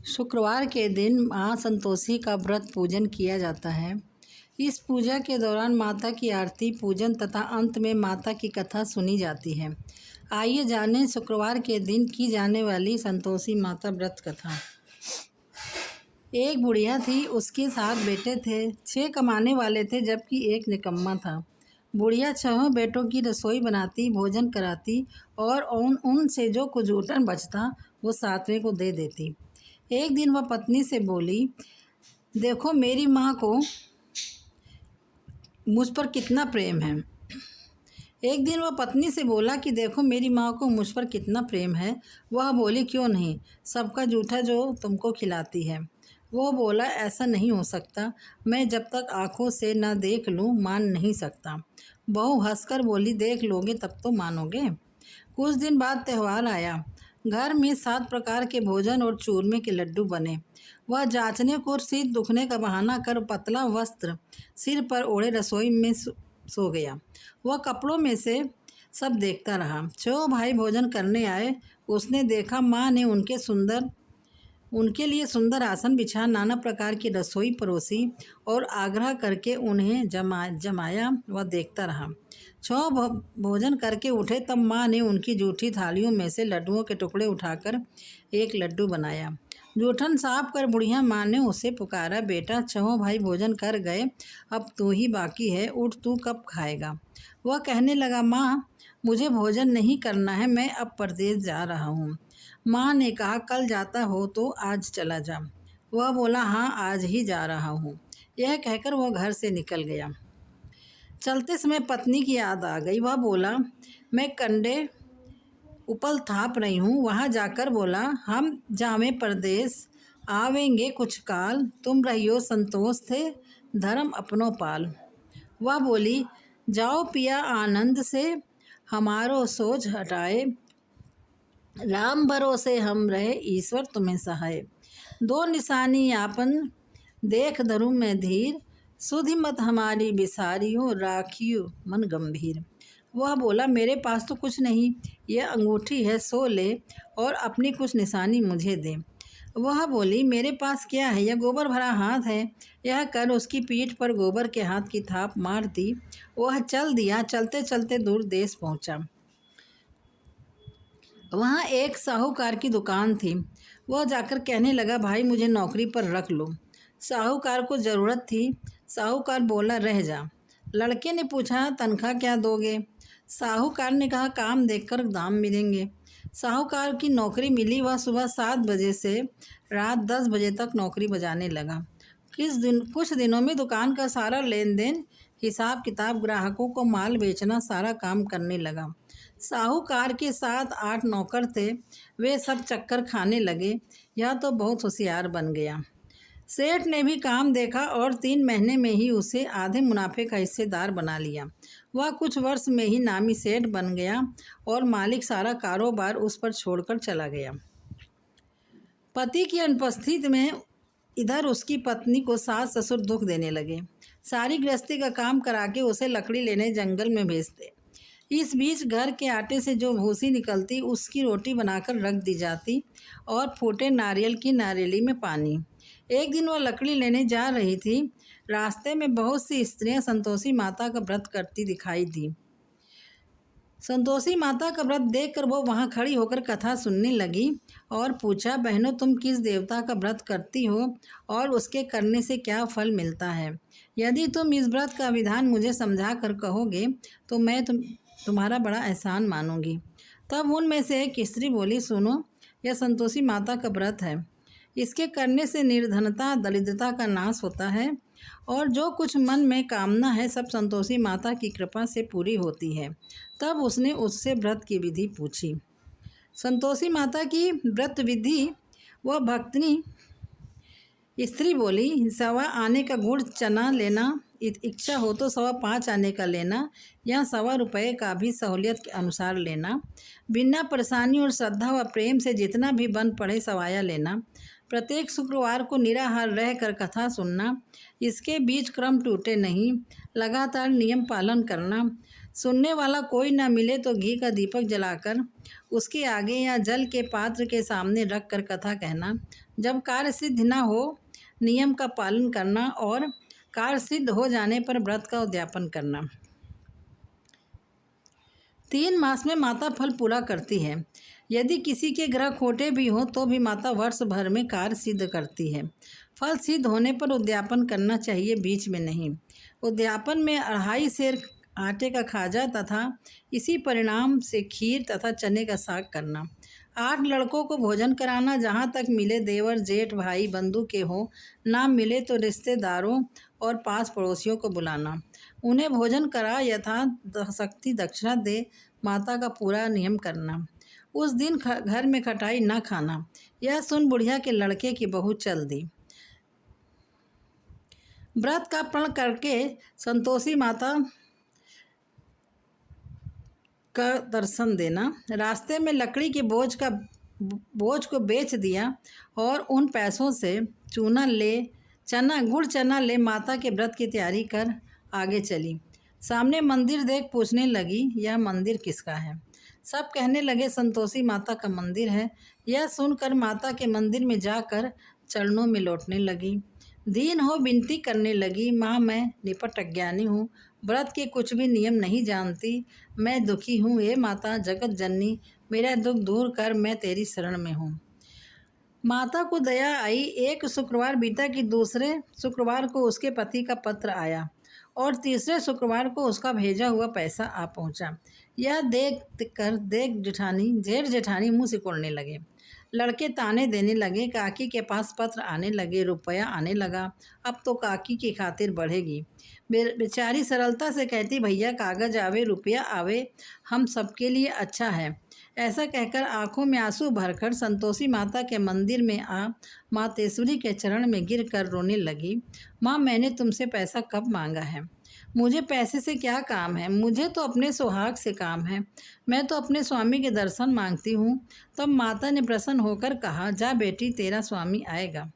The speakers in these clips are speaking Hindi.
शुक्रवार के दिन माँ संतोषी का व्रत पूजन किया जाता है। इस पूजा के दौरान माता की आरती पूजन तथा अंत में माता की कथा सुनी जाती है। आइए जानें शुक्रवार के दिन की जाने वाली संतोषी माता व्रत कथा। एक बुढ़िया थी, उसके 7 बेटे थे। 6 कमाने वाले थे जबकि एक निकम्मा था। बुढ़िया 6 बेटों की रसोई बनाती, भोजन कराती और उनसे जो कुछ जूठन बचता वो 7वें को दे देती। एक दिन वह पत्नी से बोली, देखो मेरी माँ को मुझ पर कितना प्रेम है। एक दिन वह पत्नी से बोला कि देखो मेरी माँ को मुझ पर कितना प्रेम है। वह बोली, क्यों नहीं, सबका जूठा जो तुमको खिलाती है। वो बोला, ऐसा नहीं हो सकता, मैं जब तक आँखों से न देख लूँ मान नहीं सकता। बहू हंसकर बोली, देख लोगे तब तो मानोगे। कुछ दिन बाद त्यौहार आया। घर में 7 प्रकार के भोजन और चूरमे के लड्डू बने। वह जांचने को सिर दुखने का बहाना कर पतला वस्त्र सिर पर ओढ़े रसोई में सो गया। वह कपड़ों में से सब देखता रहा। 6 भाई भोजन करने आए। उसने देखा माँ ने उनके लिए सुंदर आसन बिछा, नाना प्रकार की रसोई परोसी और आग्रह करके उन्हें जमाया। वह देखता रहा। 6 भोजन करके उठे तब माँ ने उनकी जूठी थालियों में से लड्डुओं के टुकड़े उठाकर एक लड्डू बनाया। जूठन साफ कर बुढ़िया माँ ने उसे पुकारा, बेटा 6 भाई भोजन कर गए, अब तू ही बाकी है, उठ, तू कब खाएगा। वह कहने लगा, माँ मुझे भोजन नहीं करना है, मैं अब परदेश जा रहा हूँ। माँ ने कहा, कल जाता हो तो आज चला जा। वह बोला, हाँ आज ही जा रहा हूँ। यह कहकर वह घर से निकल गया। चलते समय पत्नी की याद आ गई। वह बोला, मैं कंडे उपल थाप रही हूँ, वहाँ जाकर बोला, हम जावें परदेस, आवेंगे कुछ काल, तुम रहियो संतोष थे, धर्म अपनों पाल। वह बोली, जाओ पिया आनंद से, हमारो सोच हटाए, राम भरोसे हम रहे, ईश्वर तुम्हें सहाय। 2 निशानी यापन देख धरूं मैं धीर, सुधि मत हमारी बिसारियो, राखियो मन गंभीर। वह बोला, मेरे पास तो कुछ नहीं, यह अंगूठी है, सो ले और अपनी कुछ निशानी मुझे दे। वह बोली, मेरे पास क्या है, यह गोबर भरा हाथ है। यह कर उसकी पीठ पर गोबर के हाथ की थाप मार दी। वह चल दिया। चलते चलते दूर देश पहुंचा। वहाँ एक साहूकार की दुकान थी। वह जाकर कहने लगा, भाई मुझे नौकरी पर रख लो। साहूकार को ज़रूरत थी। साहूकार बोला, रह जा। लड़के ने पूछा, तनख्वाह क्या दोगे। साहूकार ने कहा, काम देखकर दाम मिलेंगे। साहूकार की नौकरी मिली। वह सुबह 7 बजे से रात 10 बजे तक नौकरी बजाने लगा। कुछ दिनों में दुकान का सारा लेन देन, हिसाब किताब, ग्राहकों को माल बेचना, सारा काम करने लगा। साहूकार के 7-8 नौकर थे। वे सब चक्कर खाने लगे। यह तो बहुत होशियार बन गया। सेठ ने भी काम देखा और 3 महीने में ही उसे आधे मुनाफे का हिस्सेदार बना लिया। वह कुछ वर्ष में ही नामी सेठ बन गया और मालिक सारा कारोबार उस पर छोड़कर चला गया। पति की अनुपस्थिति में इधर उसकी पत्नी को सास ससुर दुख देने लगे। सारी गृहस्थी का काम करा के उसे लकड़ी लेने जंगल में भेजते। इस बीच घर के आटे से जो भूसी निकलती उसकी रोटी बनाकर रख दी जाती और फूटे नारियल की नारियली में पानी। एक दिन वह लकड़ी लेने जा रही थी। रास्ते में बहुत सी स्त्रियां संतोषी माता का व्रत करती दिखाई दी। संतोषी माता का व्रत देखकर वो वहाँ खड़ी होकर कथा सुनने लगी और पूछा, बहनों तुम किस देवता का व्रत करती हो और उसके करने से क्या फल मिलता है। यदि तुम इस व्रत का विधान मुझे समझा कर कहोगे तो मैं तुम्हारा बड़ा एहसान मानूंगी। तब उनमें से एक स्त्री बोली, सुनो, यह संतोषी माता का व्रत है। इसके करने से निर्धनता दरिद्रता का नाश होता है और जो कुछ मन में कामना है सब संतोषी माता की कृपा से पूरी होती है। तब उसने उससे व्रत की विधि पूछी। संतोषी माता की व्रत विधि, वह भक्तनी स्त्री बोली, 1.25 आने का गुड़ चना लेना, इच्छा हो तो 5.25 आने का लेना या 1.25 रुपये का भी सहूलियत के अनुसार लेना। बिना परेशानी और श्रद्धा व प्रेम से जितना भी बन पड़े सवाया लेना। प्रत्येक शुक्रवार को निराहार रहकर कथा सुनना। इसके बीच क्रम टूटे नहीं, लगातार नियम पालन करना। सुनने वाला कोई न मिले तो घी का दीपक जलाकर उसके आगे या जल के पात्र के सामने रख कर कथा कहना। जब कार्य सिद्ध न हो, नियम का पालन करना और कार्य सिद्ध हो जाने पर व्रत का उद्यापन करना। 3 मास में माता फल पूरा करती है। यदि किसी के ग्रह खोटे भी हों तो भी माता वर्ष भर में कार्य सिद्ध करती है। फल सिद्ध होने पर उद्यापन करना चाहिए, बीच में नहीं। उद्यापन में 2.5 सेर आटे का खाजा तथा इसी परिणाम से खीर तथा चने का साग करना। 8 लड़कों को भोजन कराना, जहाँ तक मिले देवर जेठ भाई बंधु के हो, ना मिले तो रिश्तेदारों और पास पड़ोसियों को बुलाना। उन्हें भोजन करा यथाशक्ति दक्षिणा दे माता का पूरा नियम करना। उस दिन घर में खटाई न खाना। यह सुन बुढ़िया के लड़के की बहू चल दी। व्रत का प्रण करके संतोषी माता का दर्शन देना। रास्ते में लकड़ी के बोझ को बेच दिया और उन पैसों से गुड़ चना ले माता के व्रत की तैयारी कर आगे चली। सामने मंदिर देख पूछने लगी, यह मंदिर किसका है? सब कहने लगे संतोषी माता का मंदिर है। यह सुनकर माता के मंदिर में जाकर चरणों में लौटने लगी। दीन हो विनती करने लगी, माँ मैं निपट अज्ञानी हूँ, व्रत के कुछ भी नियम नहीं जानती, मैं दुखी हूँ। हे माता जगत जननी, मेरा दुख दूर कर, मैं तेरी शरण में हूँ। माता को दया आई। एक शुक्रवार बीता कि दूसरे शुक्रवार को उसके पति का पत्र आया और तीसरे शुक्रवार को उसका भेजा हुआ पैसा आ पहुँचा। यह जेठ जेठानी मुँह सिकोड़ने लगे। लड़के ताने देने लगे। काकी के पास पत्र आने लगे, रुपया आने लगा। अब तो काकी की खातिर बढ़ेगी। बेचारी सरलता से कहती, भैया कागज आवे रुपया आवे, हम सबके लिए अच्छा है। ऐसा कहकर आंखों में आंसू भरकर संतोषी माता के मंदिर में आ मातेश्वरी के चरण में गिर कर रोने लगी। माँ मैंने तुमसे पैसा कब मांगा है? मुझे पैसे से क्या काम है? मुझे तो अपने सुहाग से काम है। मैं तो अपने स्वामी के दर्शन मांगती हूँ। तब माता ने प्रसन्न होकर कहा, जा बेटी तेरा स्वामी आएगा।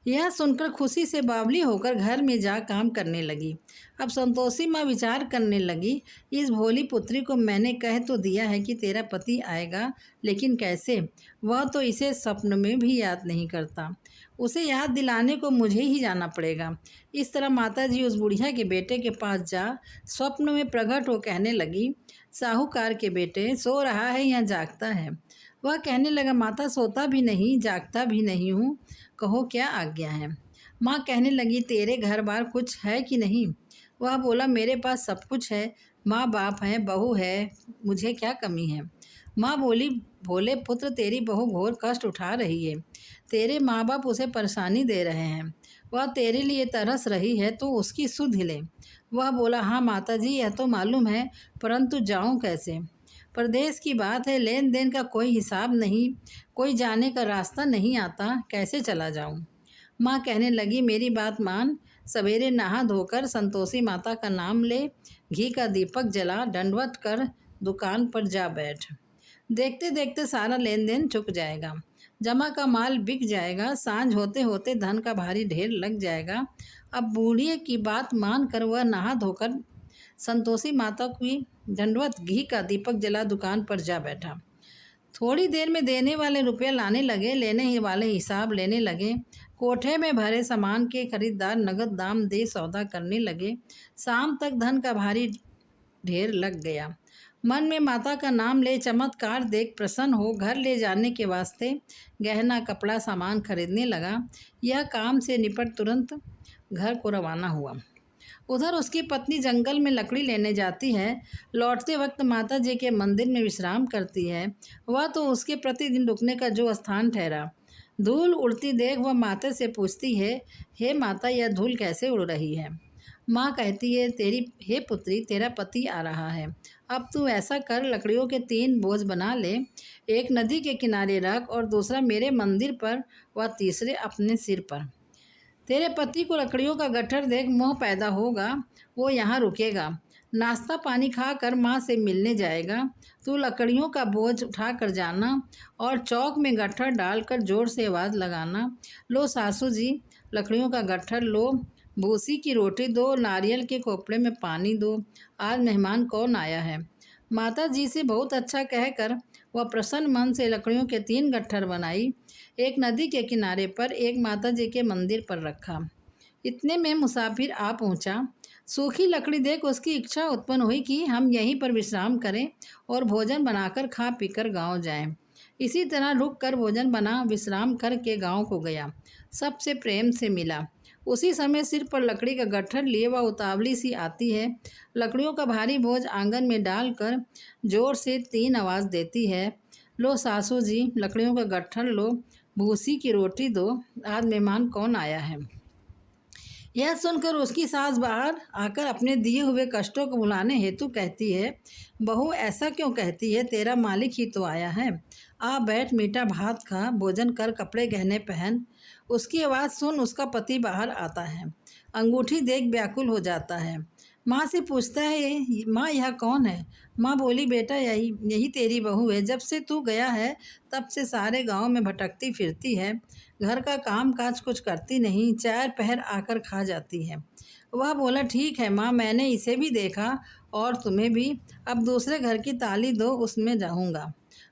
यह सुनकर खुशी से बावली होकर घर में जा काम करने लगी। अब संतोषी माँ विचार करने लगी, इस भोली पुत्री को मैंने कह तो दिया है कि तेरा पति आएगा, लेकिन कैसे? वह तो इसे स्वप्न में भी याद नहीं करता। उसे याद दिलाने को मुझे ही जाना पड़ेगा। इस तरह माता जी उस बुढ़िया के बेटे के पास जा स्वप्न में प्रकट हो कहने लगी, साहूकार के बेटे सो रहा है या जागता है? वह कहने लगा, माता सोता भी नहीं जागता भी नहीं हूँ, कहो क्या आज्ञा है? माँ कहने लगी, तेरे घर बार कुछ है कि नहीं? वह बोला, मेरे पास सब कुछ है, माँ बाप है, बहू है, मुझे क्या कमी है? माँ बोली, भोले पुत्र तेरी बहू घोर कष्ट उठा रही है, तेरे माँ बाप उसे परेशानी दे रहे हैं, वह तेरे लिए तरस रही है तो उसकी सुध ले। वह बोला, हाँ माता जी यह तो मालूम है, परंतु जाऊँ कैसे? प्रदेश की बात है, लेन देन का कोई हिसाब नहीं, कोई जाने का रास्ता नहीं आता, कैसे चला जाऊं? माँ कहने लगी, मेरी बात मान, सवेरे नहा धोकर संतोषी माता का नाम ले, घी का दीपक जला, दंडवत कर दुकान पर जा बैठ। देखते देखते सारा लेन देन चुक जाएगा, जमा का माल बिक जाएगा, सांझ होते होते धन का भारी ढेर लग जाएगा। अब बूढ़ी की बात मान कर वह नहा धोकर संतोषी माता की दंडवत घी का दीपक जला दुकान पर जा बैठा। थोड़ी देर में देने वाले रुपया लाने लगे, लेने ही वाले हिसाब लेने लगे। कोठे में भरे सामान के खरीदार नगद दाम दे सौदा करने लगे। शाम तक धन का भारी ढेर लग गया। मन में माता का नाम ले चमत्कार देख प्रसन्न हो घर ले जाने के वास्ते गहना कपड़ा सामान खरीदने लगा। यह काम से निपट तुरंत घर को रवाना हुआ। उधर उसकी पत्नी जंगल में लकड़ी लेने जाती है। लौटते वक्त माता जी के मंदिर में विश्राम करती है। वह तो उसके प्रतिदिन रुकने का जो स्थान ठहरा। धूल उड़ती देख वह माता से पूछती है, हे माता यह धूल कैसे उड़ रही है? माँ कहती है, हे पुत्री तेरा पति आ रहा है, अब तू ऐसा कर लकड़ियों के 3 बोझ बना ले, एक नदी के किनारे रख और दूसरा मेरे मंदिर पर व तीसरे अपने सिर पर। तेरे पति को लकड़ियों का गट्ठर देख मोह पैदा होगा, वो यहाँ रुकेगा, नाश्ता पानी खा कर माँ से मिलने जाएगा। तू लकड़ियों का बोझ उठा कर जाना और चौक में गट्ठर डालकर जोर से आवाज़ लगाना, लो सासू जी लकड़ियों का गट्ठर लो, भूसी की रोटी दो, नारियल के खोपड़े में पानी दो, आज मेहमान कौन आया है। माता जी से बहुत अच्छा कहकर वह प्रसन्न मन से लकड़ियों के 3 गट्ठर बनाई, एक नदी के किनारे पर, एक माता जी के मंदिर पर रखा। इतने में मुसाफिर आ पहुंचा। सूखी लकड़ी देख उसकी इच्छा उत्पन्न हुई कि हम यहीं पर विश्राम करें और भोजन बनाकर खा पीकर गांव जाएं। इसी तरह रुक कर भोजन बना विश्राम करके गांव को गया। सबसे प्रेम से मिला। उसी समय सिर पर लकड़ी का गट्ठर लिए वह उतावली सी आती है। लकड़ियों का भारी बोझ आंगन में डालकर जोर से 3 आवाज़ देती है, लो सासू जी, लकड़ियों का गट्ठर लो, भूसी की रोटी दो, आज मेहमान कौन आया है। यह सुनकर उसकी सास बाहर आकर अपने दिए हुए कष्टों को भुलाने हेतु कहती है, बहू ऐसा क्यों कहती है, तेरा मालिक ही तो आया है। आ बैठ, मीठा भात खा, भोजन कर, कपड़े गहने पहन। उसकी आवाज़ सुन उसका पति बाहर आता है। अंगूठी देख व्याकुल हो जाता है। माँ से पूछता है, माँ यह कौन है। माँ बोली, बेटा यही यही तेरी बहू है। जब से तू गया है तब से सारे गांव में भटकती फिरती है, घर का काम काज कुछ करती नहीं, 4 पहर आकर खा जाती है। वह बोला, ठीक है माँ, मैंने इसे भी देखा और तुम्हें भी। अब दूसरे घर की ताली दो, उसमें रहूँगा।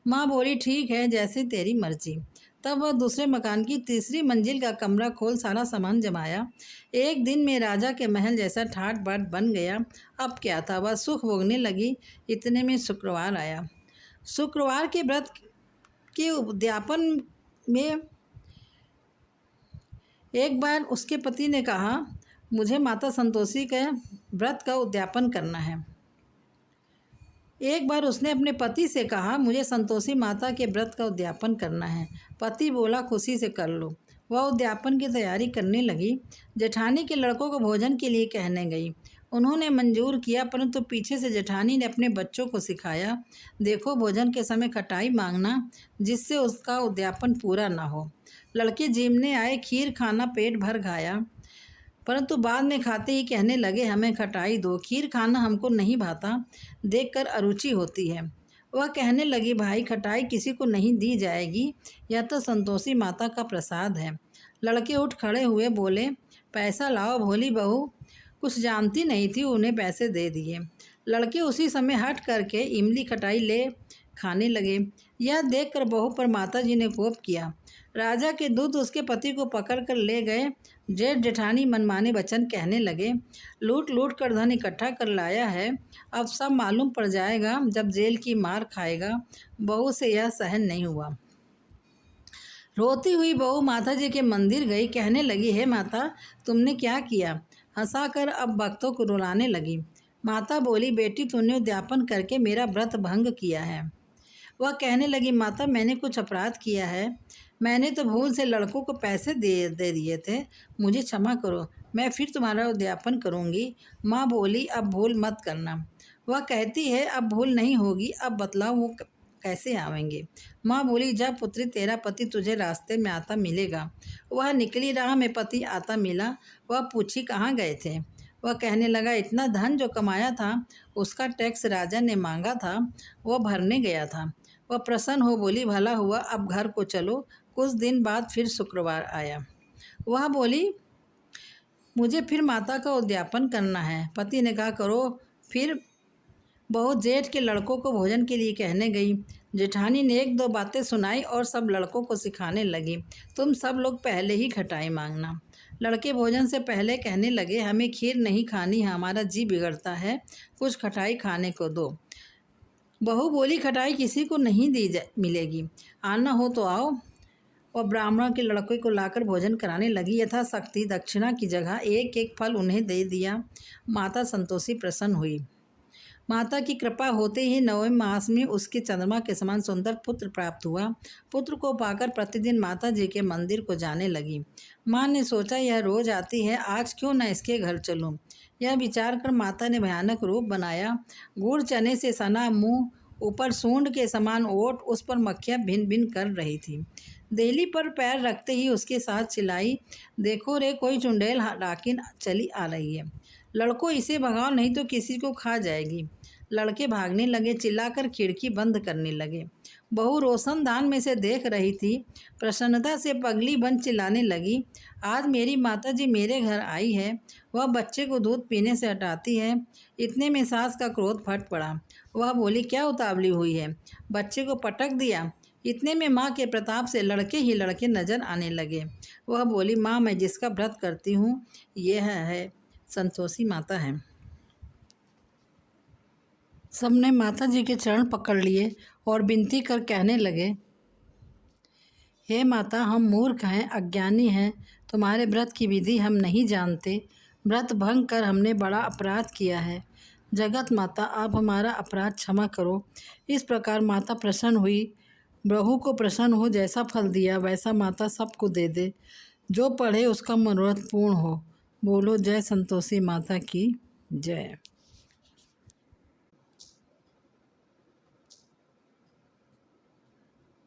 माँ बोली, ठीक है, जैसे तेरी मर्जी। तब वह दूसरे मकान की 3री मंजिल का कमरा खोल सारा सामान जमाया। एक दिन में राजा के महल जैसा ठाट बाट बन गया। अब क्या था, वह सुख भोगने लगी। इतने में शुक्रवार आया। शुक्रवार के व्रत के उद्यापन में एक बार उसके पति ने कहा, मुझे माता संतोषी के व्रत का उद्यापन करना है। एक बार उसने अपने पति से कहा, मुझे संतोषी माता के व्रत का उद्यापन करना है। पति बोला, खुशी से कर लो। वह उद्यापन की तैयारी करने लगी। जेठानी के लड़कों को भोजन के लिए कहने गई। उन्होंने मंजूर किया, परंतु पीछे से जेठानी ने अपने बच्चों को सिखाया, देखो भोजन के समय खटाई मांगना, जिससे उसका उद्यापन पूरा ना हो। लड़के जीमने आए, खीर खाना पेट भर खाया, परंतु बाद में खाते ही कहने लगे, हमें खटाई दो, खीर खाना हमको नहीं भाता, देखकर अरुचि होती है। वह कहने लगी, भाई खटाई किसी को नहीं दी जाएगी, यह तो संतोषी माता का प्रसाद है। लड़के उठ खड़े हुए, बोले, पैसा लाओ भोली बहू। कुछ जानती नहीं थी, उन्हें पैसे दे दिए। लड़के उसी समय हट करके इमली खटाई ले खाने लगे। यह देखकर बहू पर माता जी ने कोप किया। राजा के दूत उसके पति को पकड़ कर ले गए। जेठ जेठानी मनमाने वचन कहने लगे, लूट लूट कर धन इकट्ठा कर लाया है, अब सब मालूम पड़ जाएगा जब जेल की मार खाएगा। बहू से यह सहन नहीं हुआ। रोती हुई बहू माता जी के मंदिर गई, कहने लगी, हे माता, तुमने क्या किया। हंसाकर अब भक्तों को रुलाने लगी। माता बोली, बेटी, तूने उद्यापन करके मेरा व्रत भंग किया है। वह कहने लगी, माता, मैंने कुछ अपराध किया है, मैंने तो भूल से लड़कों को पैसे दे दिए थे, मुझे क्षमा करो, मैं फिर तुम्हारा उद्यापन करूँगी। माँ बोली, अब भूल मत करना। वह कहती है, अब भूल नहीं होगी, अब बतलाओ वो कैसे आवेंगे। माँ बोली, जब पुत्री तेरा पति तुझे रास्ते में आता मिलेगा। वह निकली राह में पति आता मिला। वह पूछी, कहाँ गए थे। वह कहने लगा, इतना धन जो कमाया था उसका टैक्स राजा ने मांगा था, वह भरने गया था। वह प्रसन्न हो बोली, भला हुआ, अब घर को चलो। कुछ दिन बाद फिर शुक्रवार आया। वह बोली, मुझे फिर माता का उद्यापन करना है। पति ने कहा, करो। फिर बहू जेठ के लड़कों को भोजन के लिए कहने गई। जेठानी ने 1-2 बातें सुनाई और सब लड़कों को सिखाने लगी, तुम सब लोग पहले ही खटाई मांगना। लड़के भोजन से पहले कहने लगे, हमें खीर नहीं खानी, हमारा जी बिगड़ता है, कुछ खटाई खाने को दो। बहू बोली, खटाई किसी को नहीं मिलेगी, आना हो तो आओ। और ब्राह्मणों के लड़के को लाकर भोजन कराने लगी। यथाशक्ति दक्षिणा की जगह एक एक फल उन्हें दे दिया। माता संतोषी प्रसन्न हुई। माता की कृपा होते ही 9वें मास में उसके चंद्रमा के समान सुंदर पुत्र प्राप्त हुआ। पुत्र को पाकर प्रतिदिन माता जी के मंदिर को जाने लगी। माँ ने सोचा, यह रोज आती है, आज क्यों न इसके घर चलूं। यह विचार कर माता ने भयानक रूप बनाया। गुड़ चने से सना मुंह, ऊपर सूंड के समान ओट, उस पर मक्खियाँ भिन भिन कर रही थी। देहली पर पैर रखते ही उसके साथ चिल्लाई, देखो रे, कोई चुड़ैल डाकिन चली आ रही है, लड़कों इसे भगाओ नहीं तो किसी को खा जाएगी। लड़के भागने लगे, चिल्लाकर खिड़की बंद करने लगे। बहू रोशनदान में से देख रही थी। प्रसन्नता से पगली बन चिल्लाने लगी, आज मेरी माताजी मेरे घर आई है, वह बच्चे को दूध पीने से हटाती है। इतने में सास का क्रोध फट पड़ा। वह बोली, क्या उतावली हुई है, बच्चे को पटक दिया। इतने में माँ के प्रताप से लड़के ही लड़के नजर आने लगे। वह बोली, माँ, मैं जिसका व्रत करती हूँ यह है संतोषी माता है। सबने माता जी के चरण पकड़ लिए और विनती कर कहने लगे, हे माता, हम मूर्ख हैं, अज्ञानी हैं, तुम्हारे व्रत की विधि हम नहीं जानते। व्रत भंग कर हमने बड़ा अपराध किया है। जगत माता, आप हमारा अपराध क्षमा करो। इस प्रकार माता प्रसन्न हुई। बहू को प्रसन्न हो, जैसा फल दिया वैसा माता सबको दे दे। जो पढ़े उसका मनोरथ पूर्ण हो। बोलो जय संतोषी माता की जय।